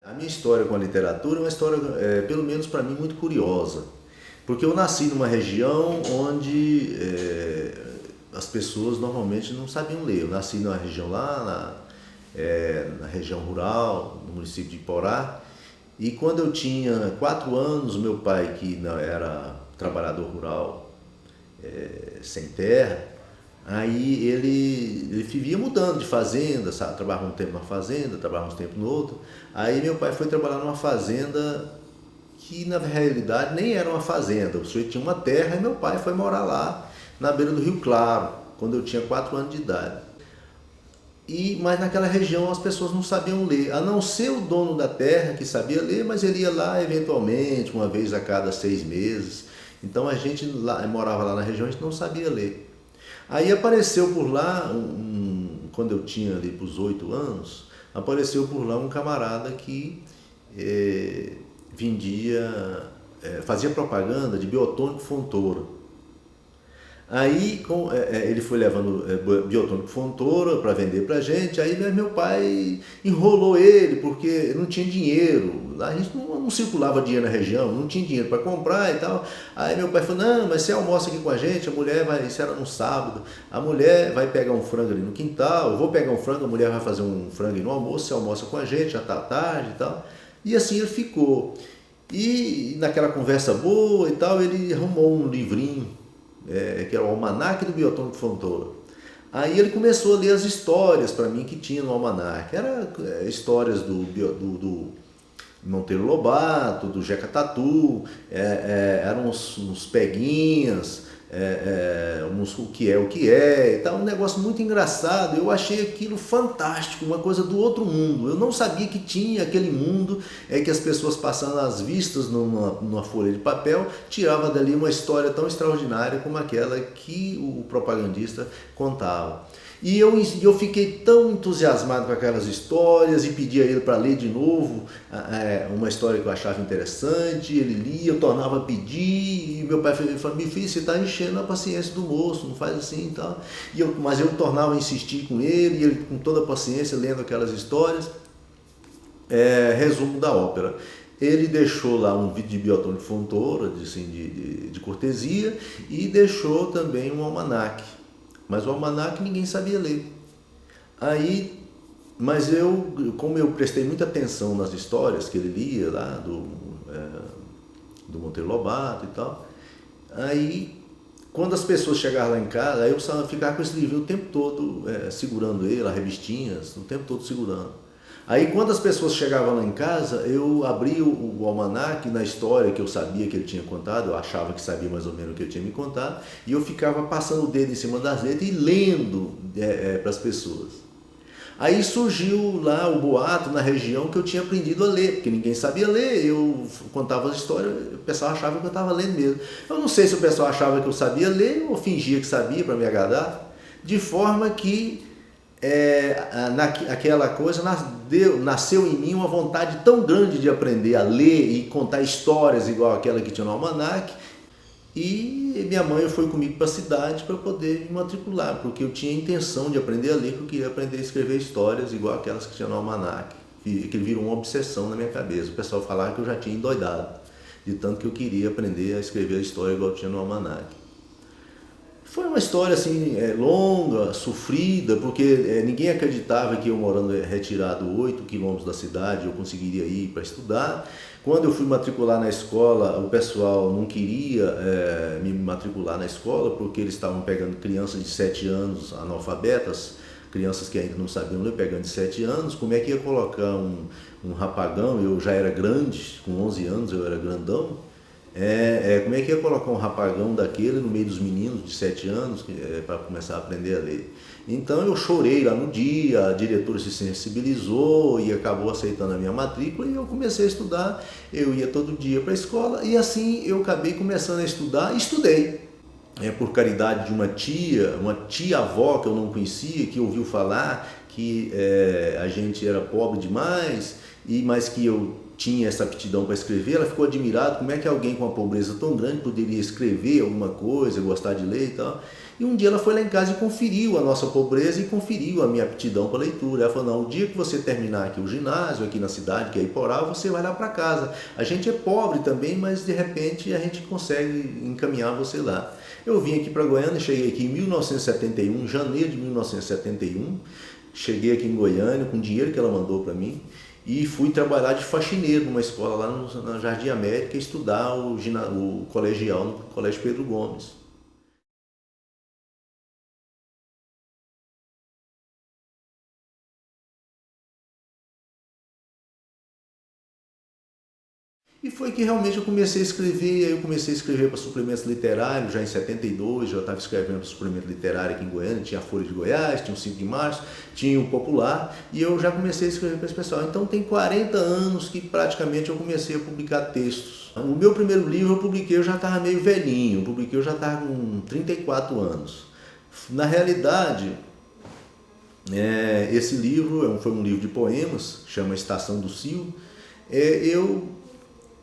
A minha história com a literatura é uma história, pelo menos para mim, muito curiosa. Porque eu nasci numa região onde as pessoas normalmente não sabiam ler. Eu nasci numa região lá, na região rural, no município de Iporá. E quando eu tinha 4 anos, meu pai, que era trabalhador rural sem terra, aí ele vivia mudando de fazenda, sabe? Trabalhava um tempo numa fazenda, trabalhava um tempo no outro. Aí meu pai foi trabalhar numa fazenda que na realidade nem era uma fazenda. O sujeito tinha uma terra e meu pai foi morar lá na beira do Rio Claro, quando eu tinha 4 anos de idade. Mas naquela região as pessoas não sabiam ler, a não ser o dono da terra que sabia ler, mas ele ia lá eventualmente, uma vez a cada 6 meses. Então a gente morava lá na região, a gente não sabia ler. Aí apareceu por lá, quando eu tinha ali para os 8 anos, apareceu por lá um camarada que fazia propaganda de biotônico Fontoura. Aí ele foi levando biotônico Fontoura para vender pra gente, aí meu pai enrolou ele porque não tinha dinheiro, a gente não circulava dinheiro na região, não tinha dinheiro para comprar e tal. Aí meu pai falou, não, mas você almoça aqui com a gente, a mulher vai, isso era no sábado, a mulher vai pegar um frango ali no quintal, eu vou pegar um frango, a mulher vai fazer um frango aí no almoço, você almoça com a gente, já tá tarde e tal. E assim ele ficou. E naquela conversa boa e tal, ele arrumou um livrinho, que era o Almanaque do Biotônico Fontoura. Aí ele começou a ler as histórias para mim que tinha no Almanaque. Era histórias do Monteiro Lobato, do Jeca Tatu, eram uns peguinhas, o que é e tal, um negócio muito engraçado. Eu achei aquilo fantástico, uma coisa do outro mundo. Eu não sabia que tinha aquele mundo que as pessoas passando as vistas numa folha de papel tirava dali uma história tão extraordinária como aquela que o propagandista contava. E eu fiquei tão entusiasmado com aquelas histórias e pedi a ele para ler de novo uma história que eu achava interessante. Ele lia, eu tornava a pedir, e meu pai falou, meu filho, você está enchendo a paciência do moço, não faz assim e tal. Mas eu tornava a insistir com ele, e ele com toda a paciência lendo aquelas histórias. Resumo da ópera. Ele deixou lá um vídeo de biotônico Fontoura, de cortesia, e deixou também um almanaque. Mas o almanaque ninguém sabia ler. Mas como eu prestei muita atenção nas histórias que ele lia lá, do Monteiro Lobato e tal, aí quando as pessoas chegavam lá em casa, aí eu ficava com esse livro o tempo todo segurando ele, as revistinhas, o tempo todo segurando. Aí quando as pessoas chegavam lá em casa, eu abria o almanaque na história que eu sabia que ele tinha contado, eu achava que sabia mais ou menos o que ele tinha me contado, e eu ficava passando o dedo em cima das letras e lendo para as pessoas. Aí surgiu lá o boato na região que eu tinha aprendido a ler, porque ninguém sabia ler, eu contava as histórias, o pessoal achava que eu estava lendo mesmo. Eu não sei se o pessoal achava que eu sabia ler ou fingia que sabia para me agradar, de forma que aquela coisa nasceu em mim uma vontade tão grande de aprender a ler e contar histórias igual aquela que tinha no almanaque. E minha mãe foi comigo para a cidade para poder me matricular, porque eu tinha a intenção de aprender a ler, porque eu queria aprender a escrever histórias igual aquelas que tinha no almanaque. Que virou uma obsessão na minha cabeça. O pessoal falava que eu já tinha endoidado, de tanto que eu queria aprender a escrever a história igual tinha no almanaque. Foi uma história assim, longa, sofrida, porque ninguém acreditava que eu morando retirado 8 quilômetros da cidade eu conseguiria ir para estudar. Quando eu fui matricular na escola, o pessoal não queria me matricular na escola porque eles estavam pegando crianças de 7 anos analfabetas, crianças que ainda não sabiam ler, pegando de 7 anos. Como é que ia colocar um rapagão? Eu já era grande, com 11 anos eu era grandão. Como é que ia colocar um rapagão daquele no meio dos meninos de 7 anos para começar a aprender a ler? Então eu chorei lá no dia, a diretora se sensibilizou e acabou aceitando a minha matrícula e eu comecei a estudar. Eu ia todo dia para a escola e assim eu acabei começando a estudar e estudei. Por caridade de uma tia-avó que eu não conhecia, que ouviu falar que a gente era pobre demais, mas que eu tinha essa aptidão para escrever, ela ficou admirada como é que alguém com uma pobreza tão grande poderia escrever alguma coisa, gostar de ler e tal. E um dia ela foi lá em casa e conferiu a nossa pobreza e conferiu a minha aptidão para leitura. Ela falou, não, o dia que você terminar aqui o ginásio, aqui na cidade, que é Iporá, você vai lá para casa. A gente é pobre também, mas de repente a gente consegue encaminhar você lá. Eu vim aqui para Goiânia, cheguei aqui em 1971, janeiro de 1971, cheguei aqui em Goiânia com o dinheiro que ela mandou para mim e fui trabalhar de faxineiro numa escola lá no Jardim América, estudar o colegial no Colégio Pedro Gomes. E foi que realmente eu comecei a escrever, aí eu comecei a escrever para suplementos literários, já em 72, já estava escrevendo para suplemento literário aqui em Goiânia, tinha a Folha de Goiás, tinha o 5 de Março, tinha o Popular, e eu já comecei a escrever para esse pessoal. Então tem 40 anos que praticamente eu comecei a publicar textos. O meu primeiro livro eu publiquei, eu já estava meio velhinho, eu já estava com 34 anos. Na realidade, esse livro foi um livro de poemas, chama Estação do Cio. Eu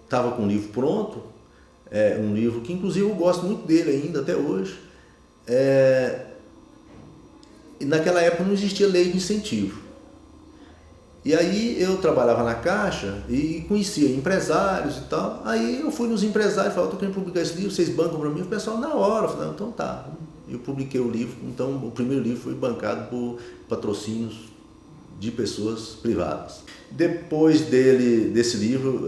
estava com o livro pronto, um livro que inclusive eu gosto muito dele ainda até hoje. E naquela época não existia lei de incentivo. E aí eu trabalhava na Caixa e conhecia empresários e tal. Aí eu fui nos empresários e falei, estou querendo publicar esse livro, vocês bancam para mim? O pessoal na hora, eu falei, então tá. Eu publiquei o livro, então o primeiro livro foi bancado por patrocínios de pessoas privadas. Depois desse livro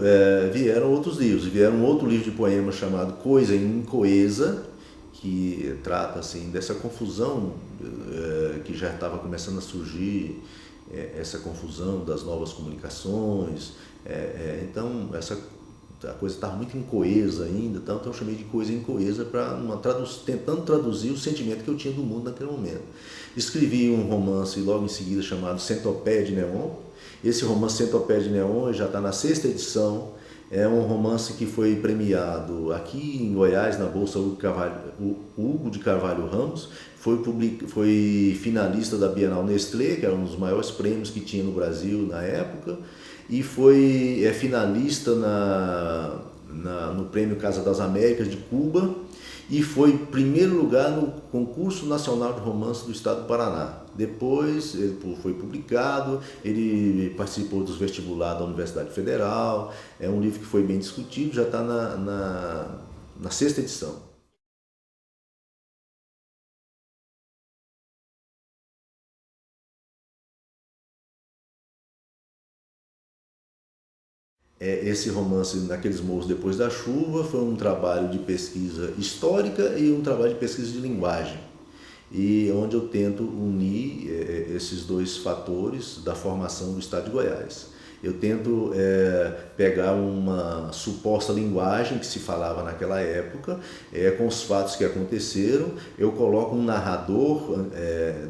vieram outros livros. Vieram um outro livro de poemas chamado Coisa Incoesa, que trata assim, dessa confusão que já estava começando a surgir, essa confusão das novas comunicações. Então a coisa estava muito incoesa ainda, então eu chamei de Coisa Incoesa tentando traduzir o sentimento que eu tinha do mundo naquele momento. Escrevi um romance logo em seguida chamado Centopeia de Neon. Esse romance Centopeia de Neon já está na 6ª edição. É um romance que foi premiado aqui em Goiás, na Bolsa Hugo de Carvalho Ramos. Foi finalista da Bienal Nestlé, que era um dos maiores prêmios que tinha no Brasil na época. E foi finalista no Prêmio Casa das Américas de Cuba. E foi primeiro lugar no Concurso Nacional de Romance do Estado do Paraná. Depois ele foi publicado, ele participou dos vestibulares da Universidade Federal. É um livro que foi bem discutido, já está na 6ª edição. Esse romance, Naqueles Morros Depois da Chuva, foi um trabalho de pesquisa histórica e um trabalho de pesquisa de linguagem, e onde eu tento unir esses dois fatores da formação do Estado de Goiás. Eu tento pegar uma suposta linguagem que se falava naquela época, com os fatos que aconteceram. Eu coloco um narrador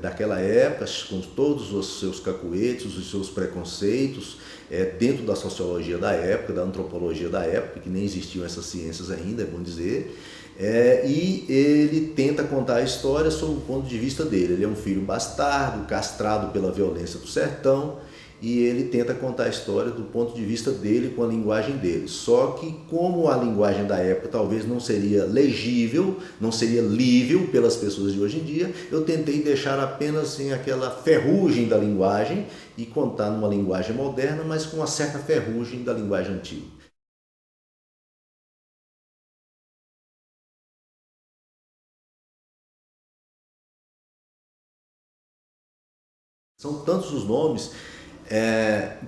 daquela época, com todos os seus cacuetes, os seus preconceitos, dentro da sociologia da época, da antropologia da época, que nem existiam essas ciências ainda, é bom dizer. E ele tenta contar a história sob o ponto de vista dele. Ele é um filho bastardo, castrado pela violência do sertão, e ele tenta contar a história do ponto de vista dele, com a linguagem dele. Só que como a linguagem da época talvez não seria legível, não seria lível pelas pessoas de hoje em dia, eu tentei deixar apenas assim, aquela ferrugem da linguagem e contar numa linguagem moderna, mas com uma certa ferrugem da linguagem antiga. São tantos os nomes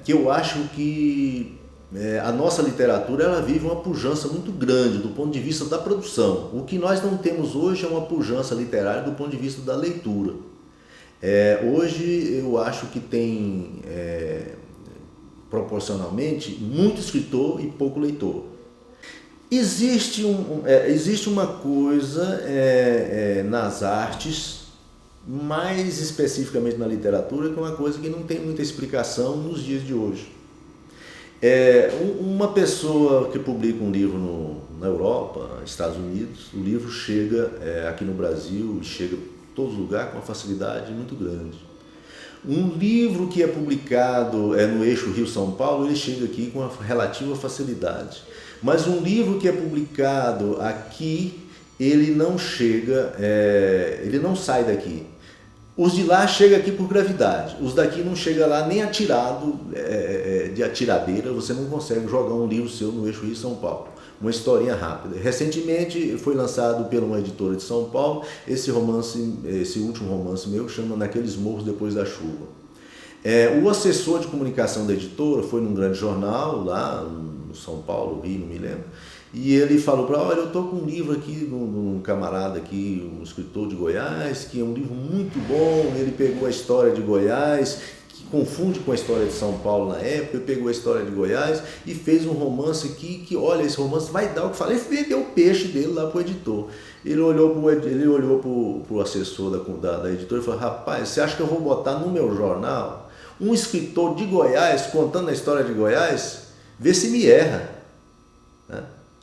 que eu acho que a nossa literatura ela vive uma pujança muito grande do ponto de vista da produção. O que nós não temos hoje é uma pujança literária do ponto de vista da leitura. Hoje eu acho que tem proporcionalmente muito escritor e pouco leitor. Existe uma coisa nas artes, mais especificamente na literatura, que é uma coisa que não tem muita explicação nos dias de hoje. Uma pessoa que publica um livro na Europa, Estados Unidos, o livro chega aqui no Brasil, chega em todos os lugares com uma facilidade muito grande. Um livro que é publicado no eixo Rio-São Paulo, ele chega aqui com uma relativa facilidade. Mas um livro que é publicado aqui, ele não chega, ele não sai daqui. Os de lá chegam aqui por gravidade, os daqui não chegam lá nem atirado, de atiradeira, você não consegue jogar um livro seu no eixo Rio-São Paulo. Uma historinha rápida. Recentemente foi lançado por uma editora de São Paulo esse romance, esse último romance meu, que chama Naqueles Morros Depois da Chuva. O assessor de comunicação da editora foi num grande jornal lá no São Paulo, Rio, não me lembro, e ele falou para olha, eu estou com um livro aqui de um camarada aqui, um escritor de Goiás, que é um livro muito bom, ele pegou a história de Goiás, que confunde com a história de São Paulo na época, ele pegou a história de Goiás e fez um romance aqui, que olha, esse romance vai dar o que falar, ele vendeu o peixe dele lá para o editor. Ele olhou para o assessor da editora e falou, rapaz, você acha que eu vou botar no meu jornal um escritor de Goiás contando a história de Goiás? Vê se me erra. Né?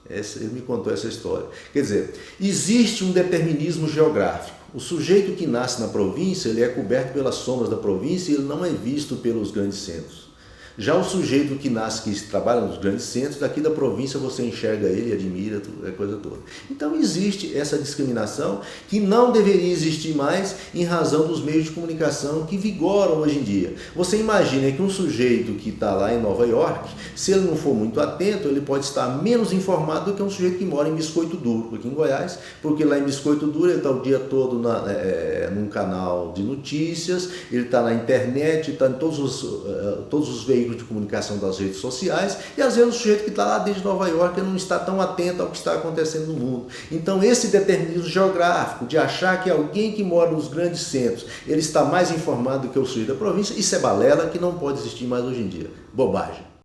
Ele me contou essa história. Quer dizer, existe um determinismo geográfico. O sujeito que nasce na província, ele é coberto pelas sombras da província e ele não é visto pelos grandes centros. Já o sujeito que nasce, que trabalha nos grandes centros, daqui da província você enxerga ele, admira, a coisa toda. Então existe essa discriminação que não deveria existir mais em razão dos meios de comunicação que vigoram hoje em dia. Você imagina que um sujeito que está lá em Nova York, se ele não for muito atento, ele pode estar menos informado do que um sujeito que mora em Biscoito Duro, aqui em Goiás, porque lá em Biscoito Duro ele está o dia todo num canal de notícias, ele está na internet, está em todos os veículos de comunicação das redes sociais, e às vezes o sujeito que está lá desde Nova York não está tão atento ao que está acontecendo no mundo. Então esse determinismo geográfico de achar que alguém que mora nos grandes centros, ele está mais informado do que o sujeito da província, isso é balela que não pode existir mais hoje em dia. Bobagem.